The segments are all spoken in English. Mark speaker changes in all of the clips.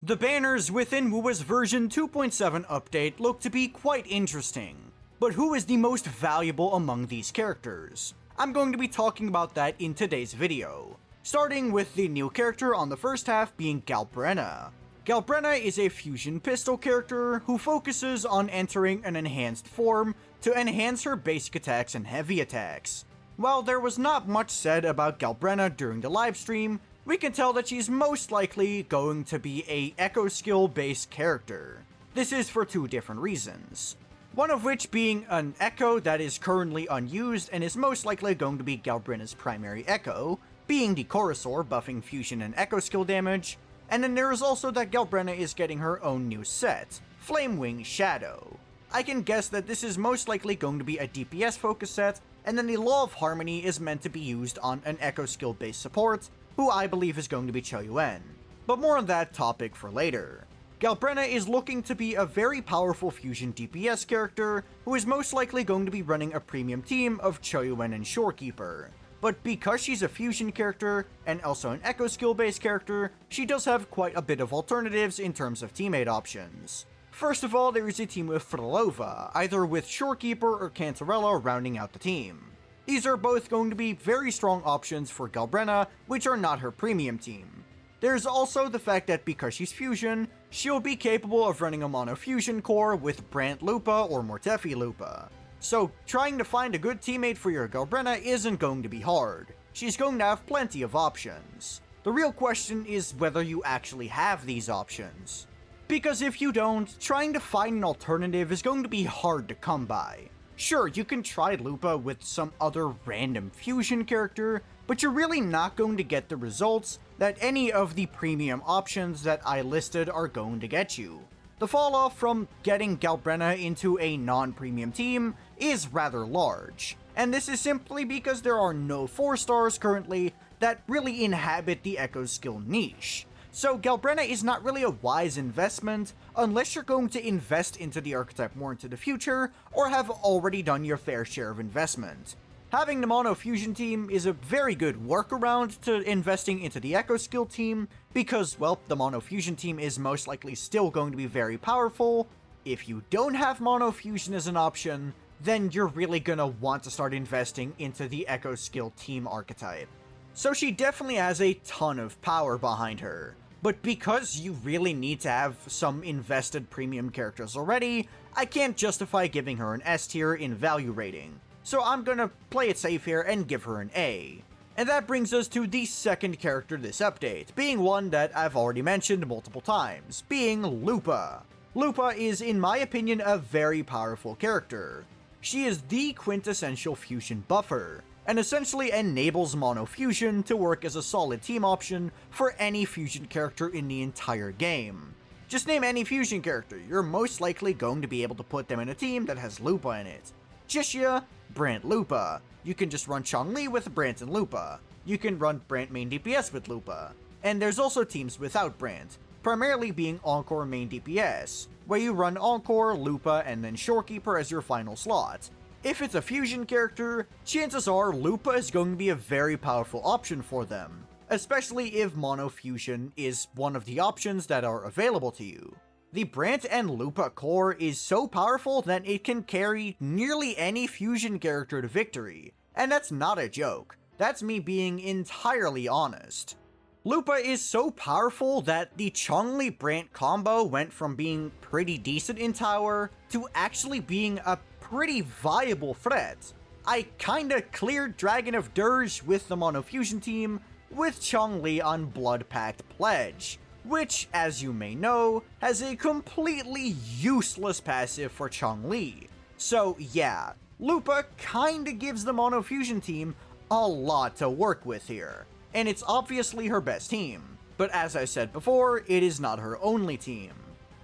Speaker 1: The banners within WuWa's version 2.7 update look to be quite interesting, but who is the most valuable among these characters? I'm going to be talking about that in today's video, starting with the new character on the first half being Galbrena. Galbrena is a fusion pistol character who focuses on entering an enhanced form to enhance her basic attacks and heavy attacks. While there was not much said about Galbrena during the livestream, we can tell that she's most likely going to be a echo skill based character. This is for two different reasons. One of which being an echo that is currently unused and is most likely going to be Galbrena's primary echo, being the Corusor buffing fusion and echo skill damage, and then there is also that Galbrena is getting her own new set, Flamewing Shadow. I can guess that this is most likely going to be a DPS focus set, and then the Law of Harmony is meant to be used on an echo skill based support, who I believe is going to be Qiuyuan, but more on that topic for later. Galbrena is looking to be a very powerful fusion DPS character who is most likely going to be running a premium team of Qiuyuan and Shorekeeper, but because she's a fusion character and also an echo skill based character, she does have quite a bit of alternatives in terms of teammate options. First of all, there is a team with Frolova, either with Shorekeeper or Cantarella rounding out the team. These are both going to be very strong options for Galbrena, which are not her premium team. There's also the fact that because she's fusion, she'll be capable of running a mono fusion core with Brant Lupa or Mortefi Lupa. So trying to find a good teammate for your Galbrena isn't going to be hard. She's going to have plenty of options. The real question is whether you actually have these options. Because if you don't, trying to find an alternative is going to be hard to come by. Sure, you can try Lupa with some other random fusion character, but you're really not going to get the results that any of the premium options that I listed are going to get you. The falloff from getting Galbrena into a non-premium team is rather large, and this is simply because there are no 4-stars currently that really inhabit the echo skill niche. So Galbrena is not really a wise investment unless you're going to invest into the archetype more into the future or have already done your fair share of investment. Having the mono fusion team is a very good workaround to investing into the echo skill team because, well, the mono fusion team is most likely still going to be very powerful. If you don't have mono fusion as an option, then you're really gonna want to start investing into the echo skill team archetype. So she definitely has a ton of power behind her, but because you really need to have some invested premium characters already, I can't justify giving her an S tier in value rating, so I'm gonna play it safe here and give her an A. And that brings us to the second character this update, being one that I've already mentioned multiple times, being Lupa. Lupa is, in my opinion, a very powerful character. She is the quintessential fusion buffer, and essentially enables mono fusion to work as a solid team option for any fusion character in the entire game. Just name any fusion character, you're most likely going to be able to put them in a team that has Lupa in it. Jixia, Brant Lupa. You can just run Chong-Li with Brant and Lupa. You can run Brant main DPS with Lupa. And there's also teams without Brant, primarily being Encore main DPS, where you run Encore, Lupa, and then Shorekeeper as your final slot. If it's a fusion character, chances are Lupa is going to be a very powerful option for them, especially if mono fusion is one of the options that are available to you. The Brant and Lupa core is so powerful that it can carry nearly any fusion character to victory, and that's not a joke, that's me being entirely honest. Lupa is so powerful that the Chong-Li Brant combo went from being pretty decent in tower to actually being a pretty viable threat. I kinda cleared Dragon of Dirge with the mono fusion team with Chong-Li on Blood Pact Pledge, which, as you may know, has a completely useless passive for Chong-Li. So yeah, Lupa kinda gives the mono fusion team a lot to work with here, and it's obviously her best team, but as I said before, it is not her only team.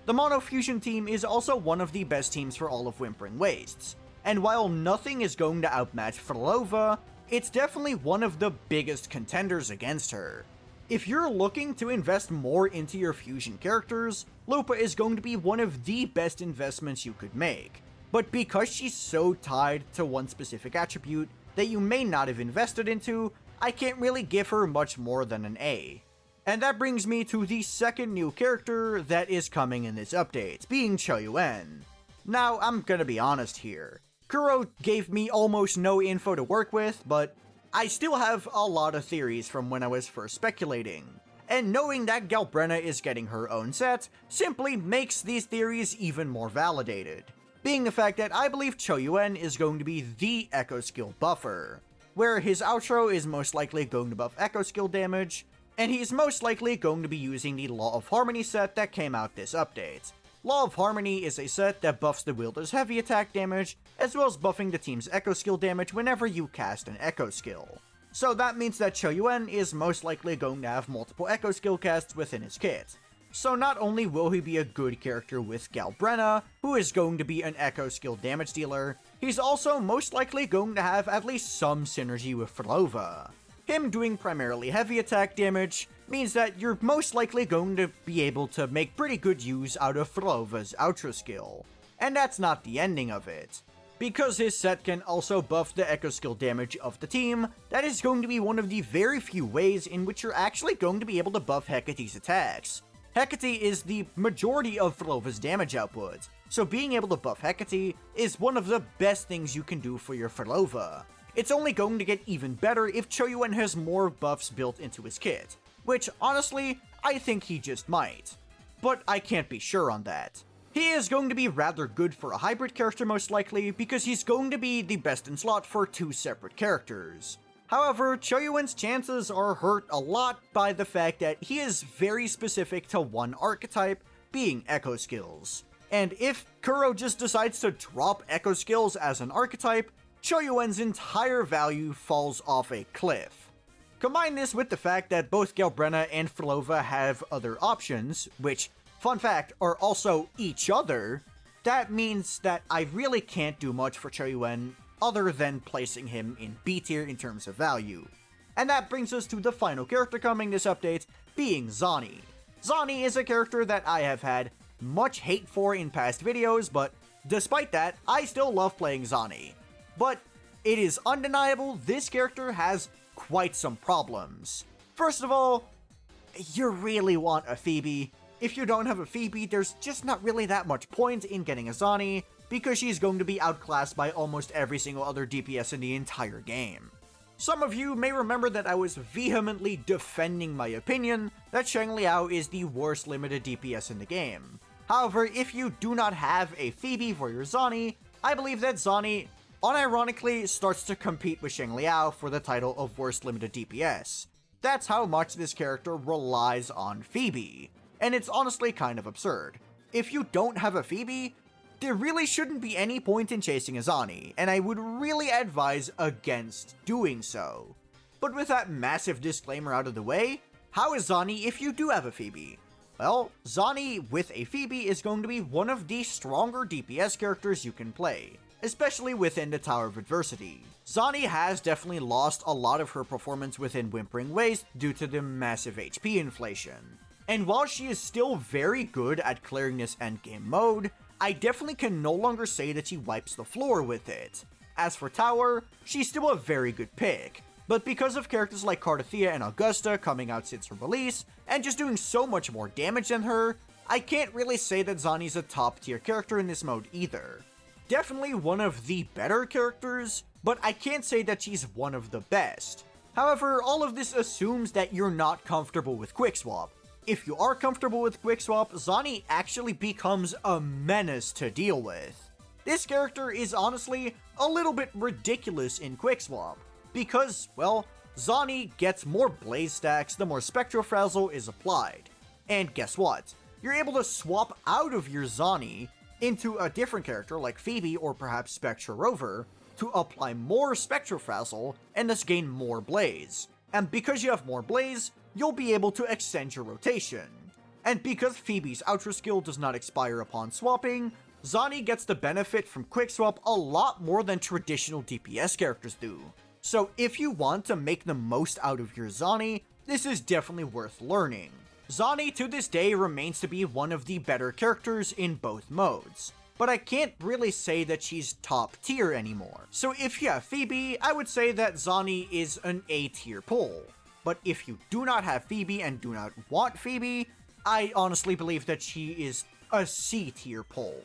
Speaker 1: The mono fusion team is also one of the best teams for all of Whimpering Wastes, and while nothing is going to outmatch Frolova, it's definitely one of the biggest contenders against her. If you're looking to invest more into your fusion characters, Lupa is going to be one of the best investments you could make, but because she's so tied to one specific attribute that you may not have invested into, I can't really give her much more than an A. And that brings me to the second new character that is coming in this update, being Qiuyuan. Now, I'm gonna be honest here. Kuro gave me almost no info to work with, but I still have a lot of theories from when I was first speculating. And knowing that Galbrena is getting her own set simply makes these theories even more validated. Being the fact that I believe Qiuyuan is going to be the Echo Skill buffer, where his outro is most likely going to buff Echo Skill damage, and he's most likely going to be using the Law of Harmony set that came out this update. Law of Harmony is a set that buffs the wielder's heavy attack damage, as well as buffing the team's Echo Skill damage whenever you cast an Echo Skill. So that means that Qiuyuan is most likely going to have multiple Echo Skill casts within his kit. So not only will he be a good character with Galbrena, who is going to be an Echo Skill damage dealer, he's also most likely going to have at least some synergy with Lupa. Him doing primarily heavy attack damage means that you're most likely going to be able to make pretty good use out of Lupa's outro skill. And that's not the ending of it. Because his set can also buff the Echo Skill damage of the team, that is going to be one of the very few ways in which you're actually going to be able to buff Hecate's attacks. Hecate is the majority of Lupa's damage output, so being able to buff Hecate is one of the best things you can do for your Lupa. It's only going to get even better if Qiuyuan has more buffs built into his kit, which honestly, I think he just might. But I can't be sure on that. He is going to be rather good for a hybrid character most likely, because he's going to be the best in slot for two separate characters. However, Qiuyuan's chances are hurt a lot by the fact that he is very specific to one archetype, being Echo Skills. And if Kuro just decides to drop Echo Skills as an archetype, Qiuyuan's entire value falls off a cliff. Combine this with the fact that both Galbrena and Lupa have other options, which, fun fact, are also each other, that means that I really can't do much for Qiuyuan other than placing him in B tier in terms of value. And that brings us to the final character coming this update, being Zani. Zani is a character that I have had much hate for in past videos, but despite that, I still love playing Zani. But it is undeniable this character has quite some problems. First of all, you really want a Phoebe. If you don't have a Phoebe, there's just not really that much point in getting a Zani, because she's going to be outclassed by almost every single other DPS in the entire game. Some of you may remember that I was vehemently defending my opinion that Shengliao is the worst limited DPS in the game. However, if you do not have a Phoebe for your Zani, I believe that Zani unironically starts to compete with Shengliao for the title of worst limited DPS. That's how much this character relies on Phoebe, and it's honestly kind of absurd. If you don't have a Phoebe, there really shouldn't be any point in chasing a Zani, and I would really advise against doing so. But with that massive disclaimer out of the way, how is Zani if you do have a Phoebe? Well, Zani with a Phoebe is going to be one of the stronger DPS characters you can play, especially within the Tower of Adversity. Zani has definitely lost a lot of her performance within wutheringwaves due to the massive HP inflation. And while she is still very good at clearing this endgame mode, I definitely can no longer say that she wipes the floor with it. As for Tower, she's still a very good pick, but because of characters like Cardathea and Augusta coming out since her release, and just doing so much more damage than her, I can't really say that Zani's a top tier character in this mode either. Definitely one of the better characters, but I can't say that she's one of the best. However, all of this assumes that you're not comfortable with Quickswap. If you are comfortable with Quickswap, Zani actually becomes a menace to deal with. This character is honestly a little bit ridiculous in Quickswap, because, well, Zani gets more blaze stacks the more Spectrofrazzle is applied. And guess what? You're able to swap out of your Zani into a different character like Phoebe or perhaps Spectra Rover to apply more Spectrofrazzle and thus gain more blaze. And because you have more blaze, you'll be able to extend your rotation. And because Phoebe's outro skill does not expire upon swapping, Zani gets the benefit from Quickswap a lot more than traditional DPS characters do. So if you want to make the most out of your Zani, this is definitely worth learning. Zani to this day remains to be one of the better characters in both modes, but I can't really say that she's top tier anymore. So if you have Phoebe, I would say that Zani is an A tier pull. but if you do not have Phoebe and do not want Phoebe, I honestly believe that she is a C tier pull.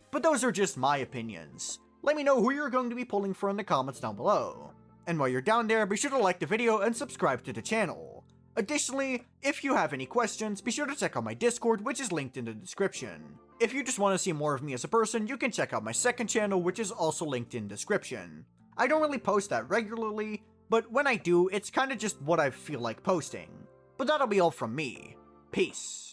Speaker 1: But those are just my opinions. Let me know who you're going to be pulling for in the comments down below. And while you're down there, be sure to like the video and subscribe to the channel. Additionally, if you have any questions, be sure to check out my Discord, which is linked in the description. If you just want to see more of me as a person, you can check out my second channel, which is also linked in the description. I don't really post that regularly, but when I do, it's kinda just what I feel like posting. But that'll be all from me. Peace.